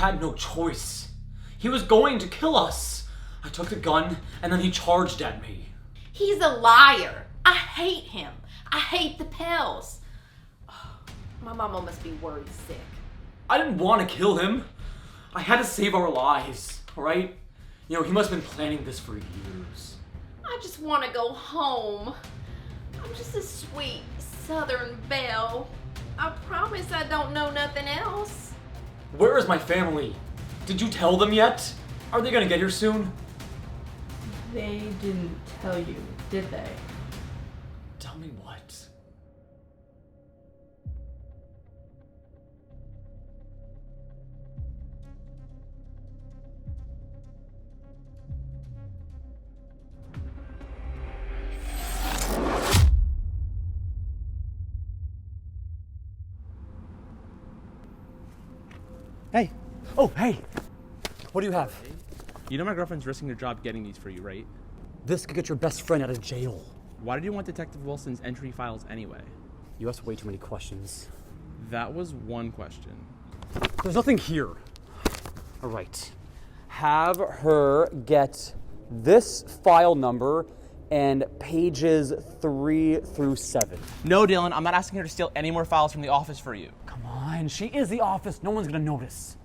had no choice. He was going to kill us. I took the gun, and then he charged at me. He's a liar. I hate him. I hate the Pels. My mama must be worried sick. I didn't want to kill him. I had to save our lives, alright? You know, he must have been planning this for years. I just want to go home. I'm just a sweet Southern belle. I promise I don't know nothing else. Where is my family? Did you tell them yet? Are they gonna get here soon? They didn't tell you, did they? Tell me what? Hey. Oh, hey. What do you have? You know my girlfriend's risking her job getting these for you, right? This could get your best friend out of jail. Why did you want Detective Wilson's entry files anyway? You asked way too many questions. That was one question. There's nothing here. All right. Have her get this file number and pages 3 through 7. No, Dylan, I'm not asking her to steal any more files from the office for you. Come on, she is the office. No one's gonna notice.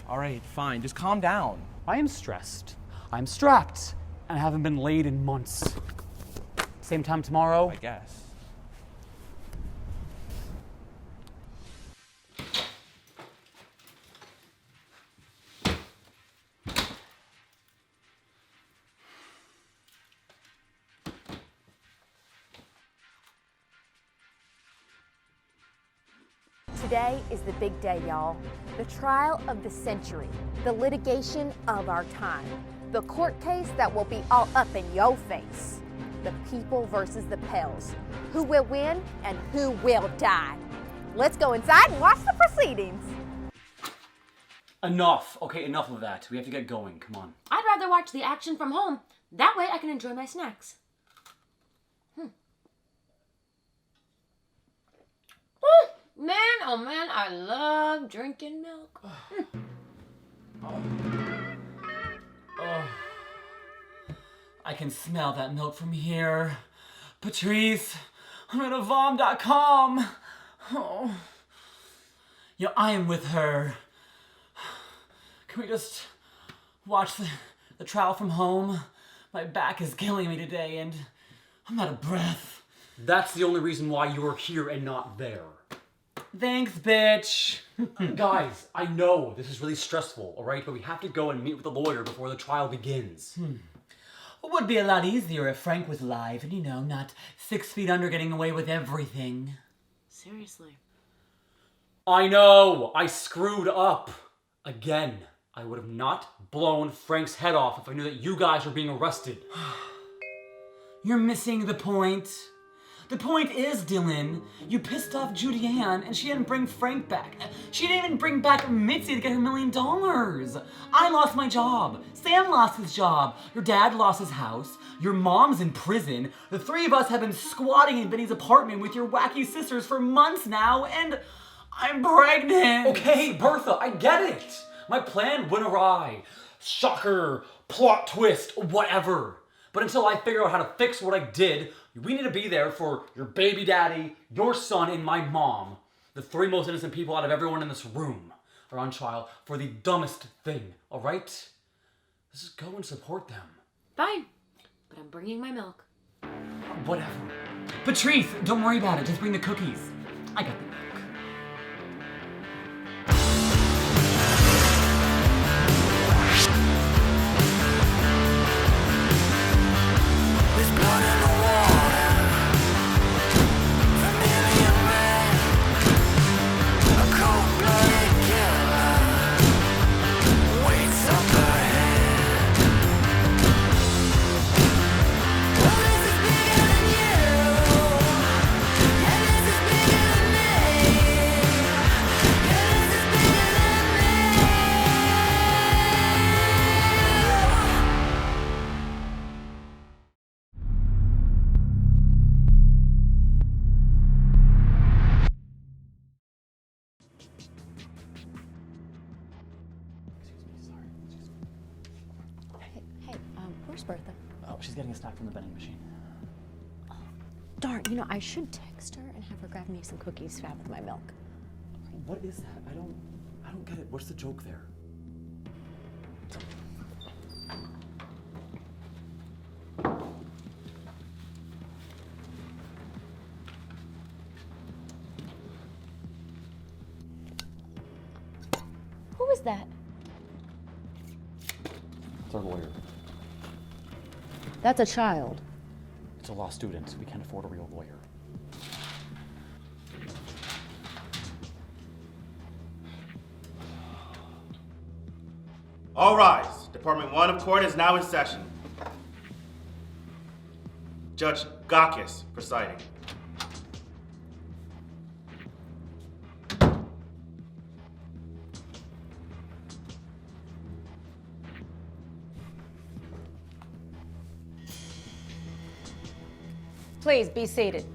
All right, fine. Just calm down. I am stressed. I'm strapped. And I haven't been laid in months. Same time tomorrow? I guess. Today is the big day, y'all. The trial of the century, the litigation of our time, the court case that will be all up in your face. The people versus the Pels. Who will win and who will die? Let's go inside and watch the proceedings. Enough. Okay, enough of that. We have to get going. Come on. I'd rather watch the action from home. That way I can enjoy my snacks. Man, oh man, I love drinking milk. I can smell that milk from here. Patrice, I'm at avom.com. Oh. You know, I am with her. Can we just watch the trial from home? My back is killing me today and I'm out of breath. That's the only reason why you are here and not there. Thanks, bitch. Guys, I know this is really stressful, all right? But we have to go and meet with the lawyer before the trial begins. It would be a lot easier if Frank was alive and, you know, not 6 feet under getting away with everything. Seriously. I know, I screwed up. Again, I would have not blown Frank's head off if I knew that you guys were being arrested. You're missing the point. The point is, Dylan, you pissed off Judy-Ann and she didn't bring Frank back. She didn't even bring back Mitzi to get her $1 million. I lost my job. Sam lost his job. Your dad lost his house. Your mom's in prison. The three of us have been squatting in Vinny's apartment with your wacky sisters for months now, and I'm pregnant. Okay, Bertha, I get it. My plan went awry. Shocker, plot twist, whatever. But until I figure out how to fix what I did, we need to be there for your baby daddy, your son, and my mom. The three most innocent people out of everyone in this room are on trial for the dumbest thing, all right? Let's just go and support them. Fine, but I'm bringing my milk. Whatever. Patrice, don't worry about it. Just bring the cookies. I got the milk. Bertha? Oh, she's getting a snack from the vending machine. Darn, I should text her and have her grab me some cookies fat with my milk. What is that? I don't get it. What's the joke there? Who is that? It's our lawyer. That's a child. It's a law student. We can't afford a real lawyer. All rise. Department 1 of court is now in session. Judge Gakis presiding. Please be seated.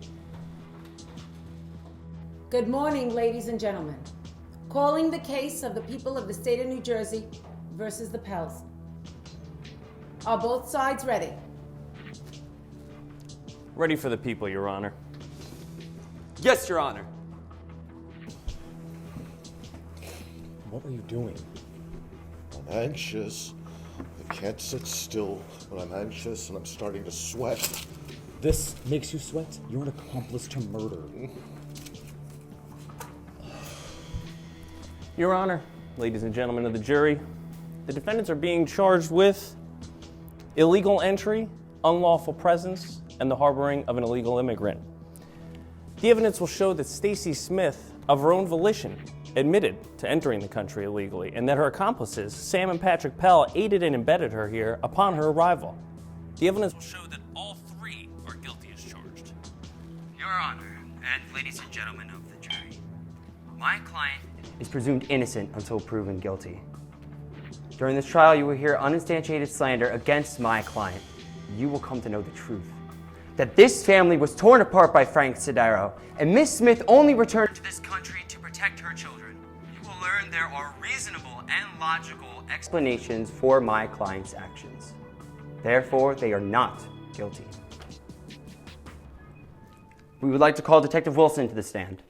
Good morning, ladies and gentlemen. Calling the case of the people of the state of New Jersey versus the Pels. Are both sides ready? Ready for the people, Your Honor. Yes, Your Honor. What are you doing? I'm anxious. I can't sit still when I'm anxious and I'm starting to sweat. This makes you sweat? You're an accomplice to murder. Your Honor, ladies and gentlemen of the jury, the defendants are being charged with illegal entry, unlawful presence, and the harboring of an illegal immigrant. The evidence will show that Stacy Smith, of her own volition, admitted to entering the country illegally, and that her accomplices, Sam and Patrick Pell, aided and abetted her here upon her arrival. The evidence will show that all three are guilty as charged. Your Honor, and ladies and gentlemen of the jury, my client is presumed innocent until proven guilty. During this trial, you will hear unsubstantiated slander against my client. You will come to know the truth. That this family was torn apart by Frank Sidero, and Miss Smith only returned to this country to protect her children. You will learn there are reasonable and logical explanations for my client's actions. Therefore, they are not guilty. We would like to call Detective Wilson to the stand.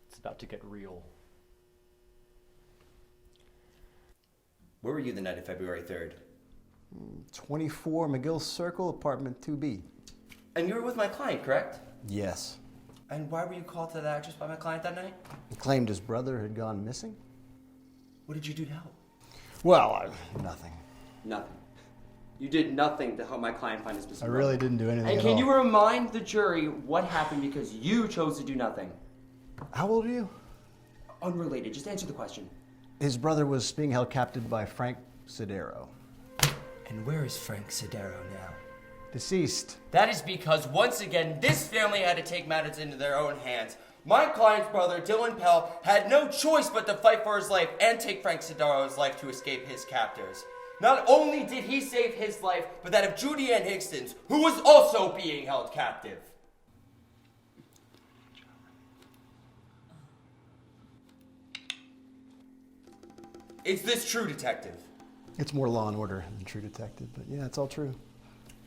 It's about to get real. Where were you the night of February 3rd? 24 McGill Circle, apartment 2B. And you were with my client, correct? Yes. And why were you called to that address by my client that night? He claimed his brother had gone missing. What did you do to help? Well, nothing. Nothing. You did nothing to help my client find his missing I really didn't do anything And at can all. you remind the jury what happened because you chose to do nothing? How old are you? Unrelated. Just answer the question. His brother was being held captive by Frank Sidero. And where is Frank Sidero now? Deceased. That is because, once again, this family had to take matters into their own hands. My client's brother, Dylan Pell, had no choice but to fight for his life and take Frank Sidero's life to escape his captors. Not only did he save his life, but that of Judy-Ann Hickson's, who was also being held captive. Is this true, Detective? It's more Law and Order than True Detective, but yeah, it's all true.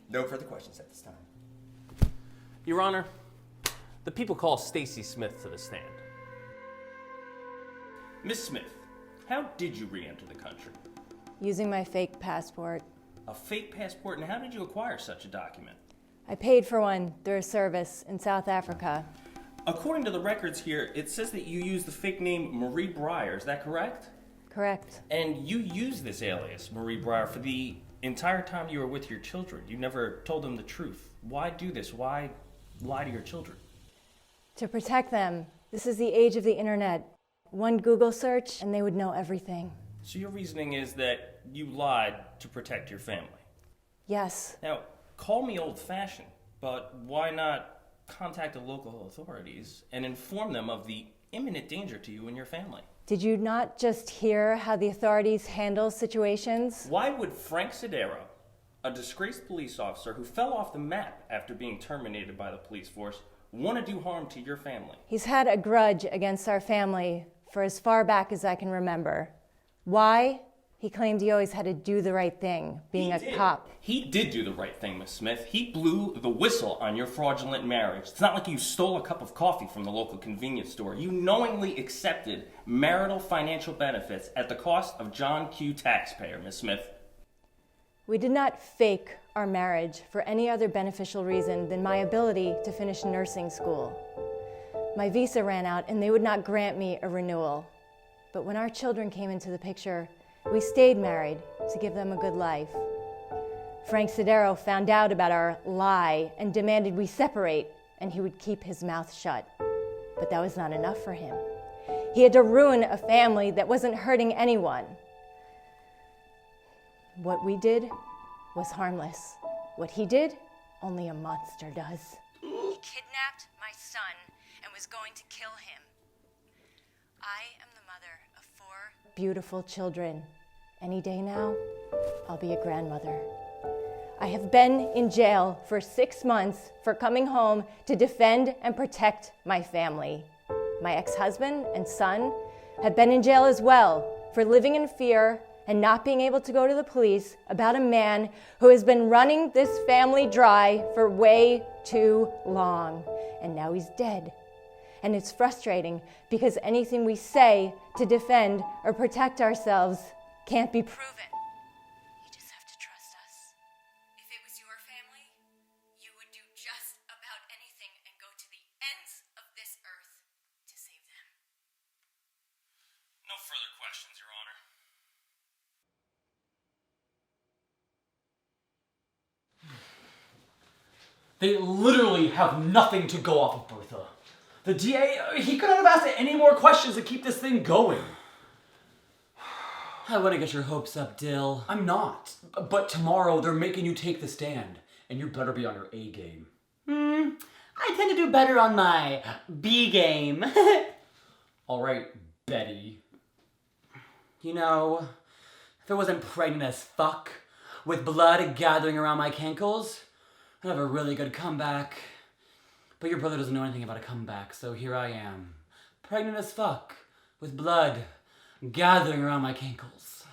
No further questions at this time. Your Honor, the people call Stacy Smith to the stand. Miss Smith, how did you re-enter the country? Using my fake passport. A fake passport, and how did you acquire such a document? I paid for one through a service in South Africa. According to the records here, it says that you used the fake name Marie Breyer, is that correct? Correct. And you used this alias, Marie Breyer, for the entire time you were with your children. You never told them the truth. Why do this? Why lie to your children? To protect them. This is the age of the internet. One Google search and they would know everything. So your reasoning is that you lied to protect your family? Yes. Now, call me old-fashioned, but why not contact the local authorities and inform them of the imminent danger to you and your family? Did you not just hear how the authorities handle situations? Why would Frank Sidero, a disgraced police officer who fell off the map after being terminated by the police force, want to do harm to your family? He's had a grudge against our family for as far back as I can remember. Why? He claimed he always had to do the right thing, being a cop. He did do the right thing, Miss Smith. He blew the whistle on your fraudulent marriage. It's not like you stole a cup of coffee from the local convenience store. You knowingly accepted marital financial benefits at the cost of John Q. taxpayer, Miss Smith. We did not fake our marriage for any other beneficial reason than my ability to finish nursing school. My visa ran out and they would not grant me a renewal. But when our children came into the picture, we stayed married to give them a good life. Frank Sidero found out about our lie and demanded we separate, and he would keep his mouth shut. But that was not enough for him. He had to ruin a family that wasn't hurting anyone. What we did was harmless. What he did, only a monster does. He kidnapped my son and was going to kill him. I am the mother of 4 beautiful children. Any day now, I'll be a grandmother. I have been in jail for 6 months for coming home to defend and protect my family. My ex-husband and son have been in jail as well for living in fear and not being able to go to the police about a man who has been running this family dry for way too long. And now he's dead. And it's frustrating because anything we say to defend or protect ourselves can't be proven. You just have to trust us. If it was your family, you would do just about anything and go to the ends of this earth to save them. No further questions, Your Honor. They literally have nothing to go off of, Bertha. The DA, he couldn't have asked any more questions to keep this thing going. I wouldn't get your hopes up, Dill. I'm not. But tomorrow they're making you take the stand, and you better be on your A game. I tend to do better on my B game. All right, Betty. You know, if I wasn't pregnant as fuck, with blood gathering around my cankles, I'd have a really good comeback. But your brother doesn't know anything about a comeback, so here I am. Pregnant as fuck, with blood gathering around my cankles.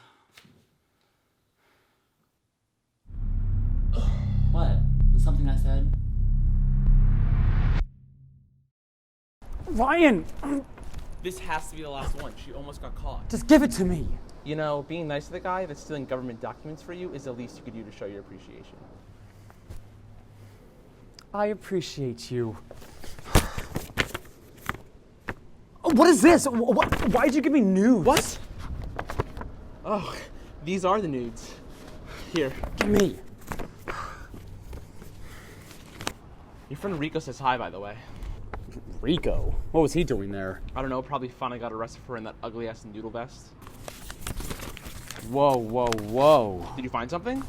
What? Something I said? Ryan! This has to be the last one. She almost got caught. Just give it to me! You know, being nice to the guy that's stealing government documents for you is the least you could do to show your appreciation. I appreciate you. What is this? Why did you give me nudes? What? Oh, these are the nudes. Here. Give me. Your friend Rico says hi, by the way. Rico? What was he doing there? I don't know, probably finally got arrested for in that ugly-ass noodle vest. Whoa, whoa, whoa. Did you find something?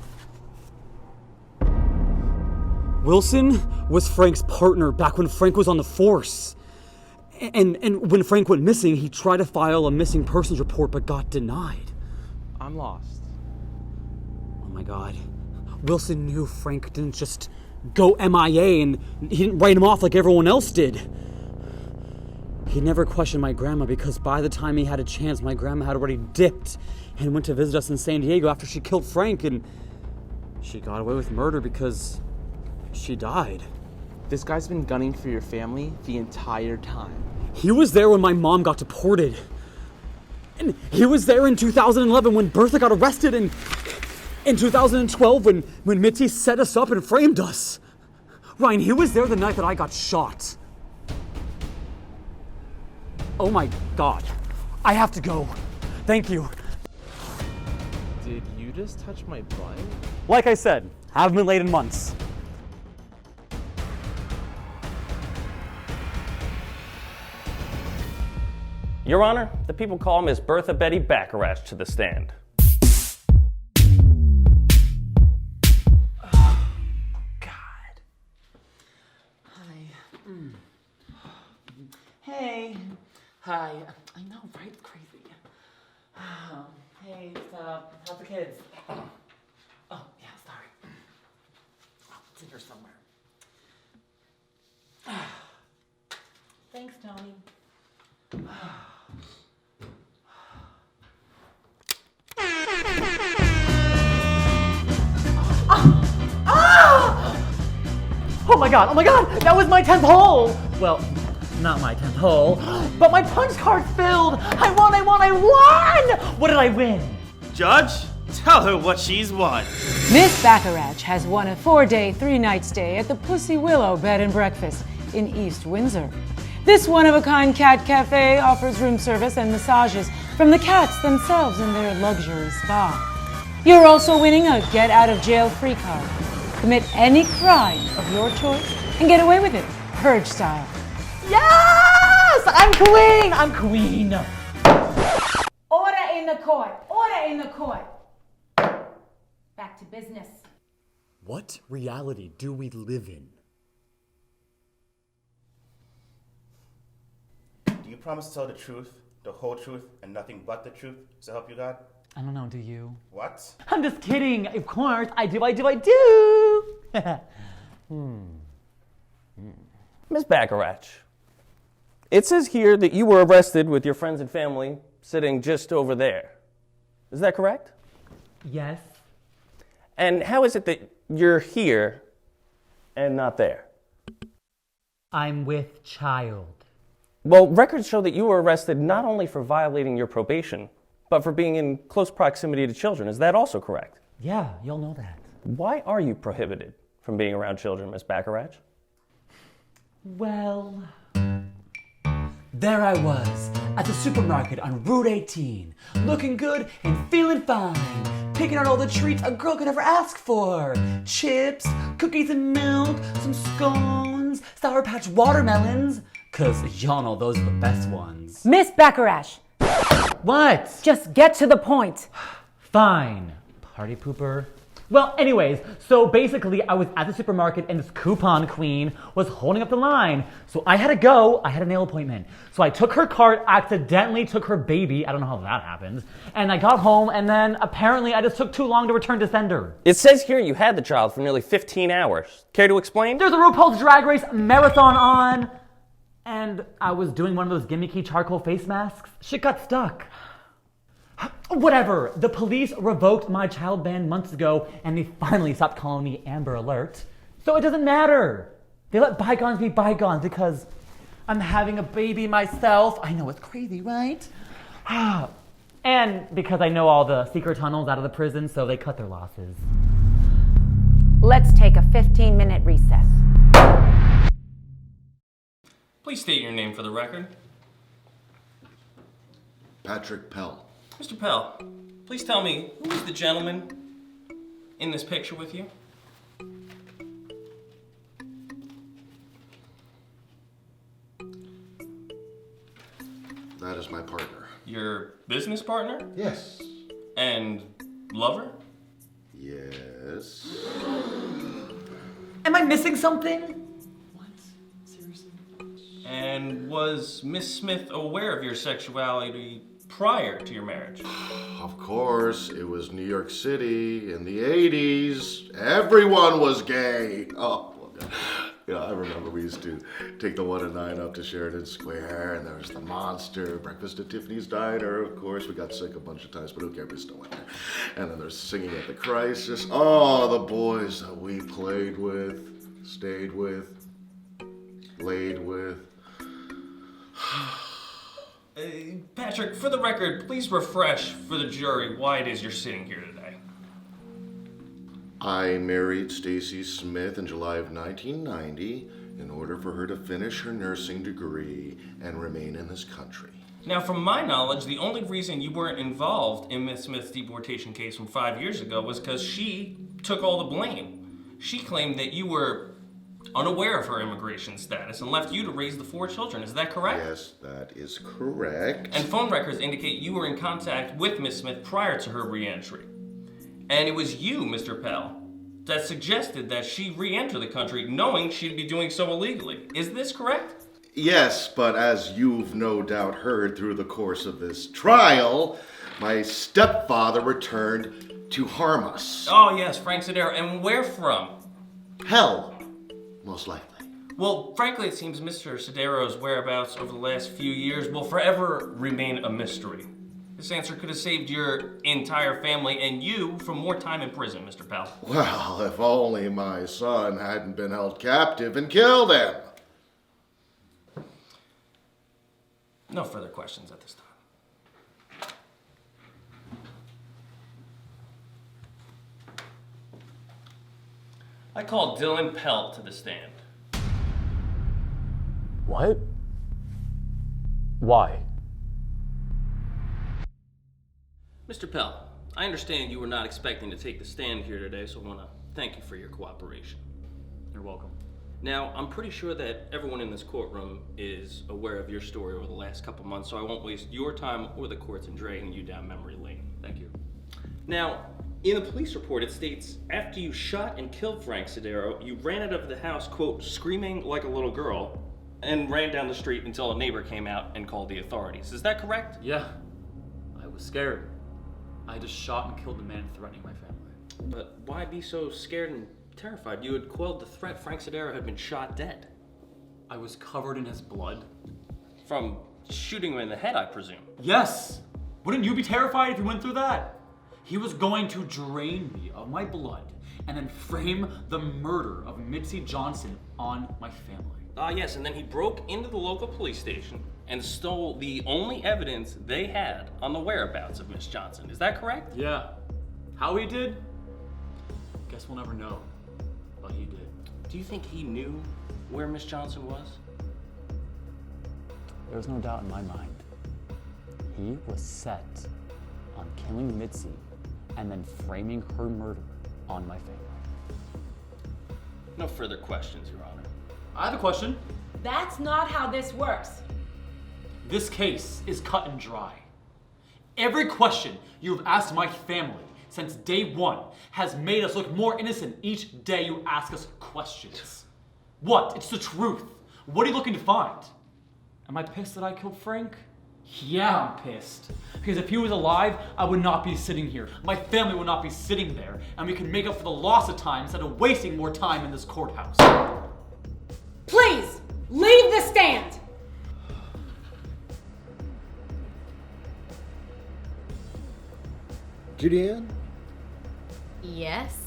Wilson was Frank's partner back when Frank was on the force. And when Frank went missing, he tried to file a missing persons report but got denied. I'm lost. Oh my God. Wilson knew Frank didn't just go MIA and he didn't write him off like everyone else did. He never questioned my grandma because by the time he had a chance, my grandma had already dipped and went to visit us in San Diego after she killed Frank, and she got away with murder because she died. This guy's been gunning for your family the entire time. He was there when my mom got deported. And he was there in 2011 when Bertha got arrested, and in 2012 when Mitzi set us up and framed us. Ryan, he was there the night that I got shot. Oh my God. I have to go. Thank you. Did you just touch my butt? Like I said, haven't been late in months. Your Honor, the people call Miss Bertha Betty Baccarat to the stand. Oh, God. Hi. Hey. Hi. I know, right? It's crazy. Hey, how's the kids? Oh, yeah, sorry. Oh, it's in here somewhere. Thanks, Tony. Oh my god, that was my 10th hole! Well, not my 10th hole, but my punch card filled! I won! What did I win? Judge, tell her what she's won. Miss Bacharach has won a 4-day, 3-night stay at the Pussy Willow Bed and Breakfast in East Windsor. This one-of-a-kind cat cafe offers room service and massages from the cats themselves in their luxury spa. You're also winning a get-out-of-jail-free card. Commit any crime of your choice and get away with it, purge style. Yes! I'm queen! Order in the court! Back to business. What reality do we live in? Do you promise to tell the truth, the whole truth, and nothing but the truth, so help you God? I don't know, do you? What? I'm just kidding. Of course, I do. Miss Bacharach, it says here that you were arrested with your friends and family sitting just over there. Is that correct? Yes. And how is it that you're here and not there? I'm with child. Well, records show that you were arrested not only for violating your probation, but for being in close proximity to children. Is that also correct? Yeah, you'll know that. Why are you prohibited from being around children, Miss Bacharach? Well, there I was at the supermarket on Route 18, looking good and feeling fine, picking out all the treats a girl could ever ask for. Chips, cookies and milk, some scones, Sour Patch watermelons, 'cause y'all know those are the best ones. Miss Bacharach, What? just get to the point. Fine, party pooper. Well, anyways, so basically I was at the supermarket and this coupon queen was holding up the line. So I had to go, I had a nail appointment. So I took her cart, accidentally took her baby, I don't know how that happened, and I got home and then apparently I just took too long to return to sender. It says here you had the child for nearly 15 hours. Care to explain? There's a RuPaul's Drag Race marathon on, and I was doing one of those gimmicky charcoal face masks. Shit got stuck. Whatever, the police revoked my child ban months ago and they finally stopped calling me Amber Alert. So it doesn't matter. They let bygones be bygones because I'm having a baby myself. I know it's crazy, right? And because I know all the secret tunnels out of the prison, so they cut their losses. Let's take a 15-minute recess. Please state your name for the record. Patrick Pell. Mr. Pell, please tell me, who is the gentleman in this picture with you? That is my partner. Your business partner? Yes. And lover? Yes. Am I missing something? What? Seriously? And was Miss Smith aware of your sexuality prior to your marriage? Of course, it was New York City in the 80s. Everyone was gay. Oh, yeah, I remember we used to take the 1 and 9 up to Sheridan Square, and there was the Monster, Breakfast at Tiffany's Diner. Of course, we got sick a bunch of times, but who cares? We still went there. And then there's Singing at the Crisis. Oh, the boys that we played with, stayed with, laid with. Patrick, for the record, please refresh for the jury why it is you're sitting here today. I married Stacy Smith in July of 1990 in order for her to finish her nursing degree and remain in this country. Now, from my knowledge, the only reason you weren't involved in Miss Smith's deportation case from 5 years ago was because she took all the blame. She claimed that you were unaware of her immigration status and left you to raise the 4 children. Is that correct? Yes, that is correct. And phone records indicate you were in contact with Miss Smith prior to her re-entry. And it was you, Mr. Pell, that suggested that she re-enter the country knowing she'd be doing so illegally. Is this correct? Yes, but as you've no doubt heard through the course of this trial, my stepfather returned to harm us. Oh yes, Frank Sodero. And where from? Hell. Most likely. Well, frankly, it seems Mr. Sodero's whereabouts over the last few years will forever remain a mystery. This answer could have saved your entire family and you from more time in prison, Mr. Pell. Well, if only my son hadn't been held captive and killed him. No further questions at this time. I call Dylan Pell to the stand. What? Why? Mr. Pell, I understand you were not expecting to take the stand here today, so I want to thank you for your cooperation. You're welcome. Now, I'm pretty sure that everyone in this courtroom is aware of your story over the last couple months, so I won't waste your time or the court's in dragging you down memory lane. Thank you. Now, in the police report, it states, after you shot and killed Frank Sodero, you ran out of the house, quote, screaming like a little girl, and ran down the street until a neighbor came out and called the authorities. Is that correct? Yeah. I was scared. I just shot and killed the man threatening my family. But why be so scared and terrified? You had quelled the threat. Frank Sodero had been shot dead. I was covered in his blood. From shooting him in the head, I presume. Yes! Wouldn't you be terrified if you went through that? He was going to drain me of my blood and then frame the murder of Mitzi Johnson on my family. Yes, and then he broke into the local police station and stole the only evidence they had on the whereabouts of Miss Johnson. Is that correct? Yeah. How he did? Guess we'll never know. But he did. Do you think he knew where Miss Johnson was? There was no doubt in my mind. He was set on killing Mitzi and then framing her murder on my family. No further questions, Your Honor. I have a question. That's not how this works. This case is cut and dry. Every question you have asked my family since day one has made us look more innocent each day you ask us questions. What? It's the truth. What are you looking to find? Am I pissed that I killed Frank? Yeah, I'm pissed. Because if he was alive, I would not be sitting here. My family would not be sitting there, and we could make up for the loss of time instead of wasting more time in this courthouse. Please, leave the stand! Judy-Ann, Yes?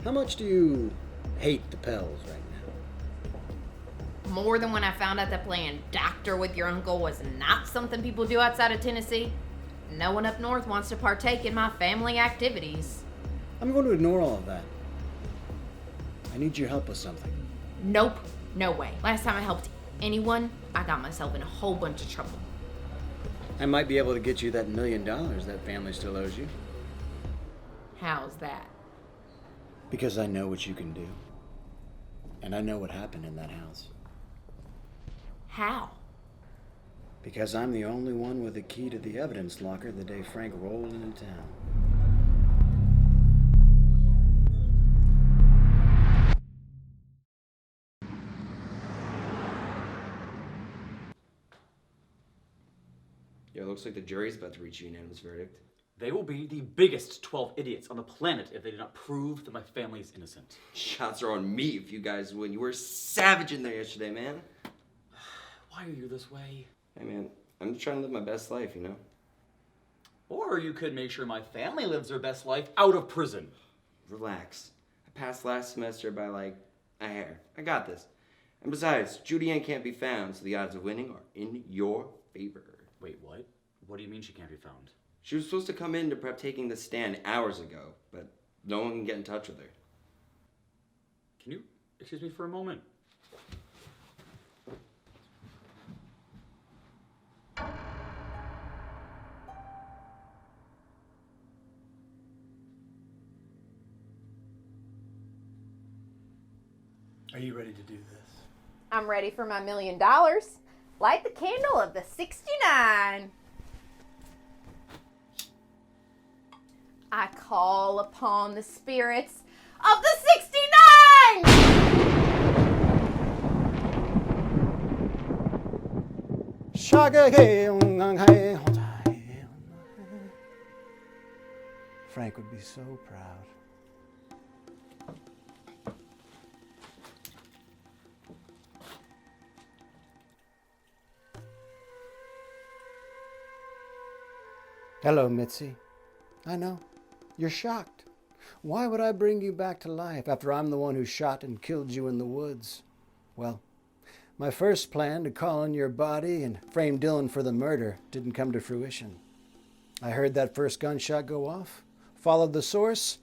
how much do you hate the Pells right now? More than when I found out that playing doctor with your uncle was not something people do outside of Tennessee. No one up north wants to partake in my family activities. I'm going to ignore all of that. I need your help with something. Nope, no way. Last time I helped anyone, I got myself in a whole bunch of trouble. I might be able to get you that $1 million that family still owes you. How's that? Because I know what you can do. And I know what happened in that house. How? Because I'm the only one with the key to the evidence locker the day Frank rolled into town. Yo, looks like the jury's about to reach a unanimous verdict. They will be the biggest 12 idiots on the planet if they do not prove that my family is innocent. Shots are on me if you guys win. You were savage in there yesterday, man. Why are you this way? Hey, man, I'm just trying to live my best life, you know? Or you could make sure my family lives their best life out of prison. Relax. I passed last semester by like a hair. I got this. And besides, Judy-Ann can't be found, so the odds of winning are in your favor. Wait, what? What do you mean she can't be found? She was supposed to come in to prep taking the stand hours ago, but no one can get in touch with her. Can you excuse me for a moment? Are you ready to do this? I'm ready for my $1 million. Light the candle of the 69. I call upon the spirits of the 69! Frank would be so proud. Hello, Mitzi. I know. You're shocked. Why would I bring you back to life after I'm the one who shot and killed you in the woods? Well, my first plan to call in your body and frame Dylan for the murder didn't come to fruition. I heard that first gunshot go off, followed the source,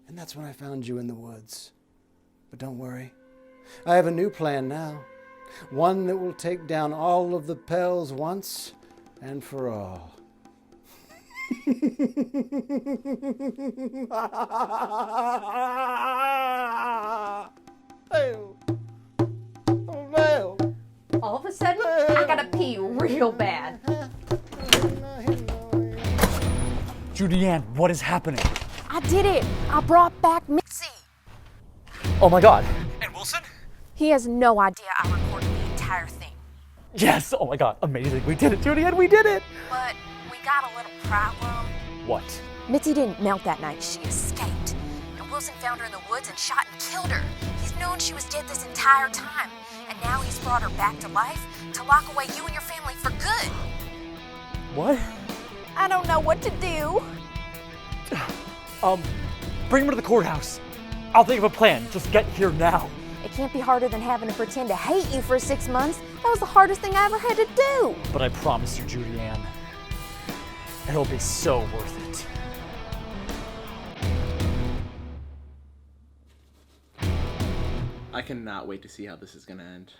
and that's when I found you in the woods. But don't worry. I have a new plan now. One that will take down all of the Pells once and for all. All of a sudden, I gotta pee real bad. Judy-Ann, what is happening? I did it. I brought back Mitzi. Oh my god. And Wilson? He has no idea I recorded the entire thing. Yes! Oh my god, amazing. We did it, Judy-Ann, we did it! But we got a little problem. What? Mitzi didn't melt that night. She escaped. And Wilson found her in the woods and shot and killed her. He's known she was dead this entire time. And now he's brought her back to life to lock away you and your family for good. What? I don't know what to do. Bring him to the courthouse. I'll think of a plan. Just get here now. It can't be harder than having to pretend to hate you for 6 months. That was the hardest thing I ever had to do. But I promise you, Judy-Ann, it'll be so worth it. I cannot wait to see how this is gonna end.